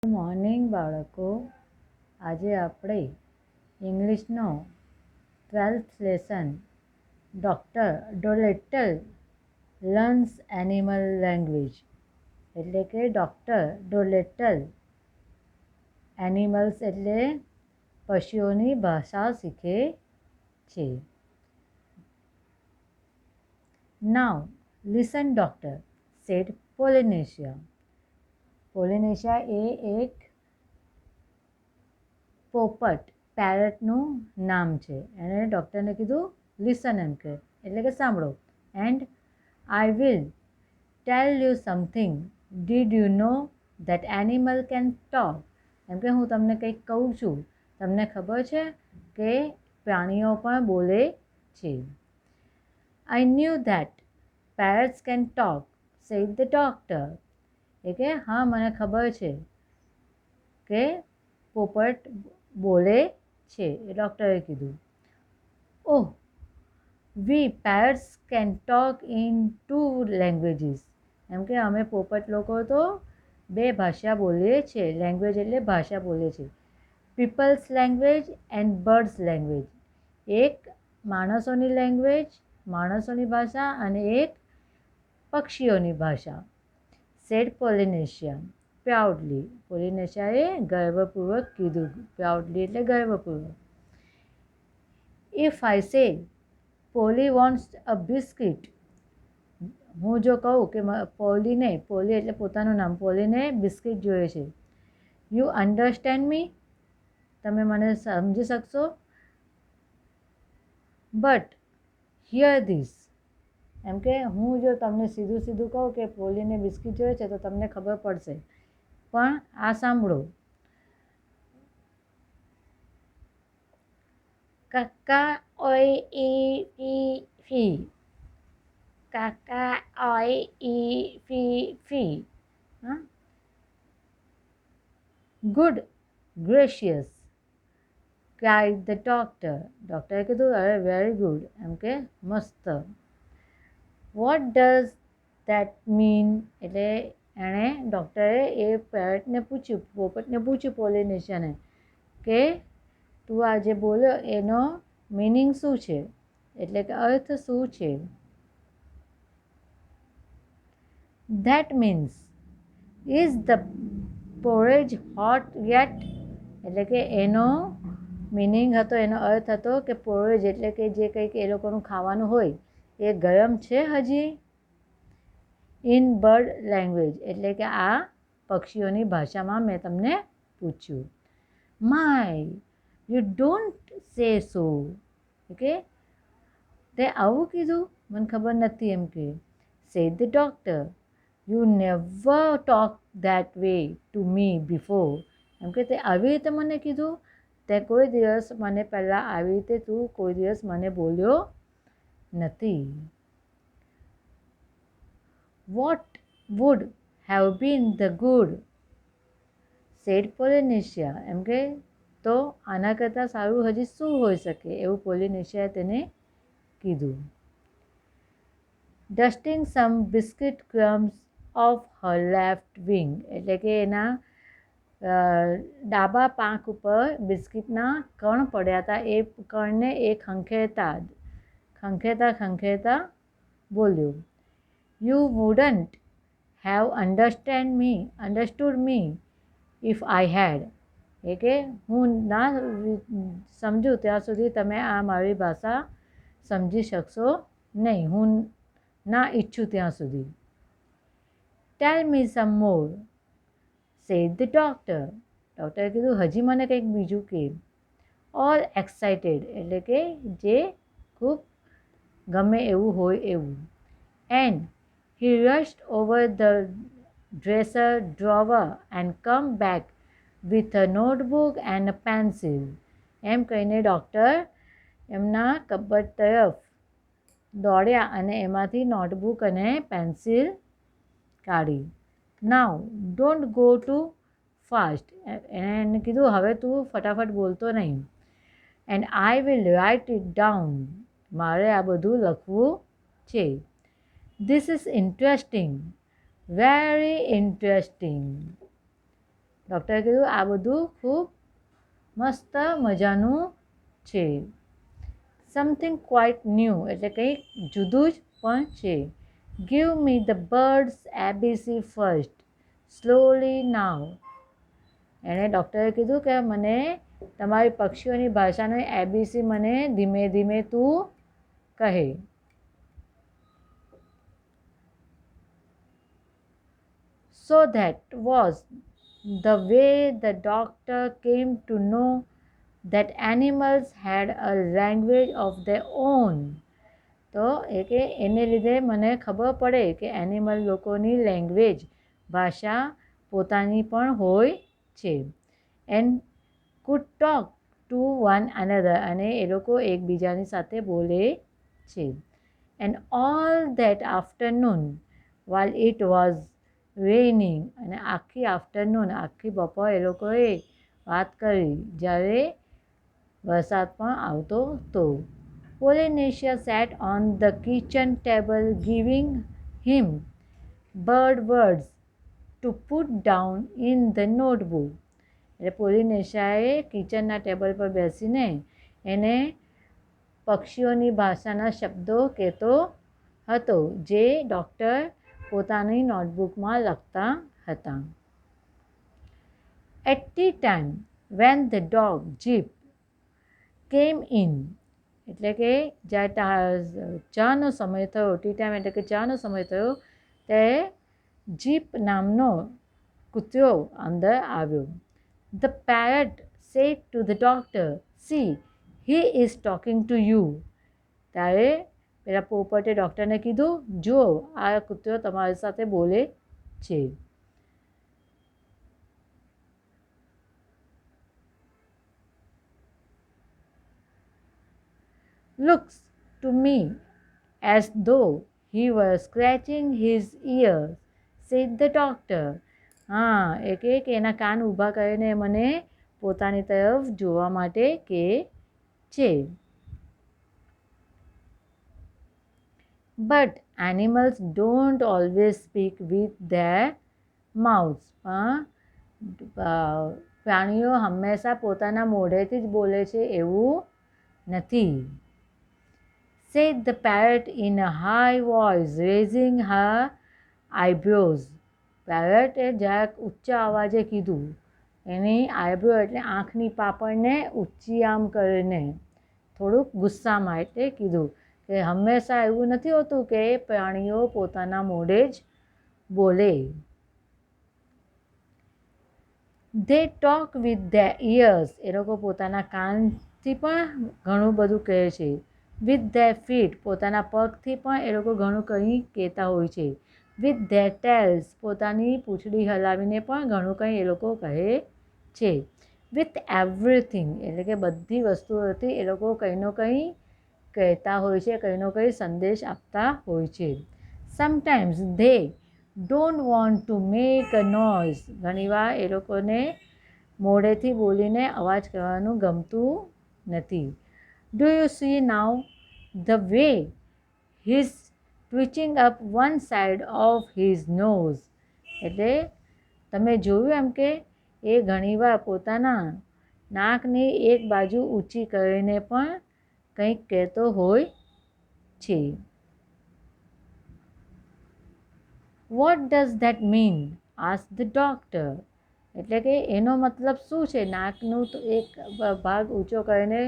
Morning બાળકો, આજે આપણે ઇંગ્લિશનો 12th lesson doctor Dolittle learns animal language એટલે કે ડૉક્ટર ડોલેટલ એનિમલ્સ એટલે પશુઓની ભાષા શીખે છે. નાવ લિસન ડૉક્ટર સેડ પોલિનેશિયા. પોલિનેશિયા એ એક પોપટ પેરેટનું નામ છે. એણે ડૉક્ટરને કીધું લિસન એમ કે એટલે કે સાંભળો. And I will tell you something. Did you know that animal can talk. એમ કે હું તમને કંઈક કહું છું. તમને ખબર છે કે પ્રાણીઓ પણ બોલે છે. I knew that parrots can talk said the doctor. એ કે હા, મને ખબર છે કે પોપટ બોલે છે, એ ડૉક્ટરે કીધું. ઓહ, વી પેરેટ્સ કેન ટોક ઇન 2 લેંગ્વેજીસ. એમ કે અમે પોપટ લોકો તો 2 ભાષા બોલીએ છીએ. લેંગ્વેજ એટલે ભાષા બોલે છે. People's language and birds language. એક માણસોની લેંગ્વેજ, માણસોની ભાષા, અને એક પક્ષીઓની ભાષા. Sad પોલિનેશિયા proudly. પોલિનેશિયાએ ગર્વપૂર્વક કીધું. પ્રાઉડલી એટલે ગર્વપૂર્વક. ઇફ આઈ સે પોલી વોન્ટ્સ અ બિસ્કિટ. હું જો કહું કે પોલી એટલે પોતાનું નામ, પોલીને બિસ્કિટ જોઈએ છે. યુ અન્ડરસ્ટેન્ડ મી. તમે મને સમજી શકશો. But here this. એમ કે હું જો તમને સીધું સીધું કહું કે પોલીને બિસ્કિટ જોઈએ છે તો તમને ખબર પડશે, પણ આ સાંભળો. કાકા ઓય ઈ ફી. કાકા ઓય ઈ ફી. હા, ગુડ ગ્રેશિયસ ક્રાઇડ ધ ડૉક્ટર. ડૉક્ટરે કીધું અરે વેરી ગુડ, એમ કે મસ્ત. What does that mean. એટલે એણે ડૉક્ટરે એ પેરેટને પૂછ્યું, પોપટને પૂછ્યું, પોલિનેશિયાને, કે તું આ જે બોલ્યો એનો મિનિંગ શું છે, એટલે કે અર્થ શું છે. That means is the porridge hot yet. એટલે કે એનો મિનિંગ હતો, એનો અર્થ હતો કે પોરેજ એટલે કે જે કંઈક એ લોકોનું ખાવાનું હોય એ ગરમ છે હજી. ઇન બર્ડ લેંગ્વેજ એટલે કે આ પક્ષીઓની ભાષામાં મેં તમને પૂછ્યું. માય, યુ ડોન્ટ સે સો. ઓકે, તે આવું કીધું, મને ખબર નથી, એમ કે. Said the doctor you never talk that way to me before. એમ કે તે આવી રીતે મને કીધું. તે કોઈ દિવસ મને પહેલાં આવી રીતે તું કોઈ દિવસ મને બોલ્યો નથી. What would have been the good. Said Polynesia. એમ કે તો આના કરતાં સારું હજી શું હોઈ શકે, એવું પોલિનેશિયાએ તેને કીધું. Dusting some biscuit crumbs of her left wing. એટલે કે એના ડાબા પાંખ ઉપર બિસ્કિટના કણ પડ્યા હતા. એ કણને એ ખંખેરતા બોલ્યું. You wouldn't have understood me if I had. એ કે હું ના સમજું ત્યાં સુધી તમે આ મારી ભાષા સમજી શકશો નહીં, હું ના ઈચ્છું ત્યાં સુધી. ટેલ મી સમ મોર સેડ ધ ડૉક્ટર. ડૉક્ટરે કીધું હજી મને કંઈક બીજું કે. ઓલ એક્સાઇટેડ એટલે કે જે ખૂબ ગમે એવું હોય એવું. And he rushed over the dresser drawer and come back with a notebook and a pencil. એમ કહીને ડૉક્ટર એમના કબટ તરફ દોડ્યા અને એમાંથી નોટબુક અને પેન્સિલ કાઢી. નાવ ડોન્ટ ગો ટુ ફાસ્ટ. એણે એને કીધું હવે તું ફટાફટ બોલતો નહીં. And I will write it down. મારે આ બધું લખવું છે. This is interesting, very interesting. ડૉક્ટરે કીધું આ બધું ખૂબ મસ્ત મજાનું છે. સમથિંગ ક્વાઇટ ન્યૂ એટલે કંઈક જુદું જ પણ છે. Give me the birds ABC first slowly now. એણે ડૉક્ટરે કીધું કે મને તમારી પક્ષીઓની ભાષાનો એબીસી મને ધીમે ધીમે તું કહે. So that was the way the doctor came to know that animals had a language of their own. તો એ કે એને લીધે મને ખબર પડે કે એનિમલ લોકોની લેંગ્વેજ ભાષા પોતાની પણ હોય છે. And food talk to one another અને એ લોકો એકબીજાની સાથે બોલે છે. And all that afternoon while it was raining અને આખી આફ્ટરનૂન આખી બપોર એ લોકોએ વાત કરી જ્યારે વરસાદ પણ આવતો હતો. Polynesia sat on the kitchen table giving him bird words to put down in the notebook. એટલે પોલિનેશિયાએ કિચનના ટેબલ પર બેસીને એને પક્ષીઓની ભાષાના શબ્દો કહેતો હતો જે ડૉક્ટર પોતાની નોટબુકમાં લખતા હતા. At tea time when the dog Jeep came in એટલે કે જ્યારે ચાનો સમય થયો ટી ટાઈમ એટલે કે ચાનો સમય થયો ત્યારે જીપ નામનો કૂતરો અંદર આવ્યો. The parrot said to the doctor, "See, he is talking to you." ત્યારે પેલા પોપટે ડૉક્ટરને કીધું જુઓ આ કૂતરો તમારી સાથે બોલે છે. Looks to me as though he were scratching his ears, said the doctor. હા એ કે એના કાન ઊભા કરીને મને પોતાની તરફ જોવા માટે કહે છે. But animals don't always speak with their mouths. પ્રાણીઓ હંમેશા પોતાના મોઢેથી જ બોલે છે એવું નથી. Said the parrot in a high voice, raising her eyebrows. પેરેટે જરાક ઊંચા અવાજે કીધું. એની આઈબ્રો એટલે આંખની પાપડને ઊંચી આમ કરીને થોડુંક ગુસ્સામાં એટલે કીધું કે હંમેશા એવું નથી હોતું કે પ્રાણીઓ પોતાના મોઢે જ બોલે. They talk with their ears. એ લોકો પોતાના કાનથી પણ ઘણું બધું કહે છે. With their feet પોતાના પગથી પણ એ લોકો ઘણું કંઈ કહેતા હોય છે. With their tails પોતાની પૂંછડી હલાવીને પણ ઘણું કંઈ એ લોકો કહે છે. With everything એટલે કે બધી વસ્તુઓથી એ લોકો કંઈનો કંઈ કહેતા હોય છે કંઈનો કંઈ સંદેશ આપતા હોય છે. Sometimes they don't want to make a noise. ઘણીવાર એ લોકોને મોઢેથી બોલીને અવાજ કરવાનું ગમતું નથી. Do you see now the way he's twitching up one side of his nose? એટલે તમે જોયું એમ કે એ ઘણીવાર પોતાના નાકની એક બાજુ ઊંચી કરીને પણ કંઈક કહેતો હોય છે. What does that mean? asked the doctor. એટલે કે એનો મતલબ શું છે નાકનું તો એક ભાગ ઊંચો કરીને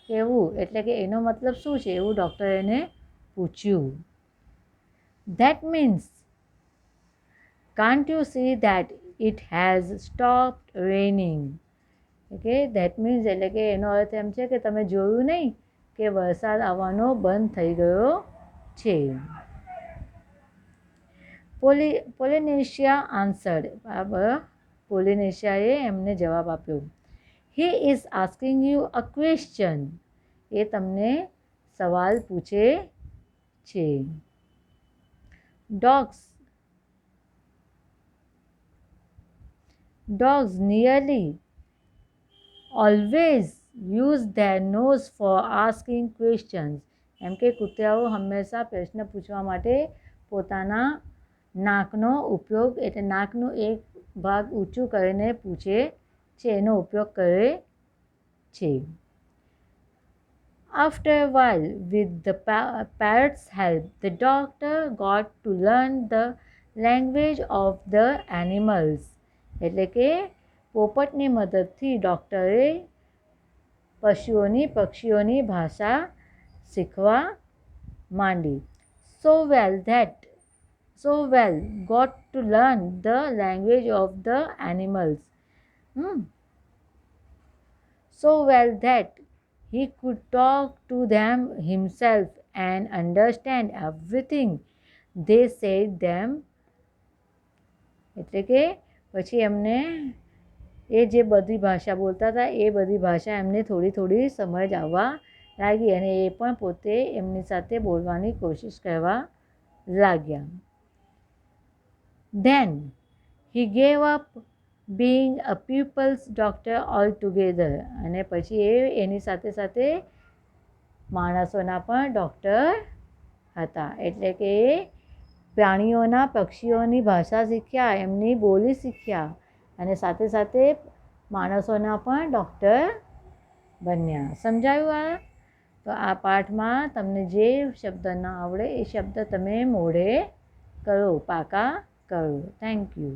કહેવું એટલે કે એનો મતલબ શું છે એવું ડૉક્ટરે એને પૂછ્યું. That means, can't you see that it has stopped raining? કે that means એટલે કે એનો અર્થ એમ છે કે તમે જોયું નહીં કે વરસાદ આવવાનો બંધ થઈ ગયો છે. Polynesia answered. પોલિનેશિયાએ એમને જવાબ આપ્યો. He is asking you a question. એ તમને સવાલ પૂછે છે. Dogs nearly always use their nose for asking questions. એમ કે કૂતરાઓ હંમેશા પ્રશ્ન પૂછવા માટે પોતાના નાકનો ઉપયોગ એટલે નાકનું એક ભાગ ઊંચું કરીને પૂછે છે, એનો ઉપયોગ કરે છે. After a while, with the parrot's help, the doctor got to learn the language of the animals. એટલે કે પોપટની મદદથી ડૉક્ટરે પક્ષીઓની ભાષા શીખવા માંડી. So well got to learn the language of the animals. So well that he could talk to them himself and understand everything they said them. એટલે કે પછી એમને એ જે બધી ભાષા બોલતા હતા એ બધી ભાષા એમને થોડી થોડી સમજ આવવા લાગી અને એ પણ પોતે એમની સાથે બોલવાની કોશિશ કરવા લાગ્યા. Then he gave up being a pupil's doctor altogether. અને પછી એની સાથે સાથે માણસોના પણ ડૉક્ટર હતા. એટલે કે પ્રાણીઓના પક્ષીઓની ભાષા શીખ્યા, એમની બોલી શીખ્યા અને સાથે સાથે માણસોના પણ ડૉક્ટર બન્યા. સમજાયું આ? તો આ પાઠમાં તમને જે શબ્દ ન આવડે એ શબ્દ તમે મોઢે કરો, પાકા કરો. Thank you.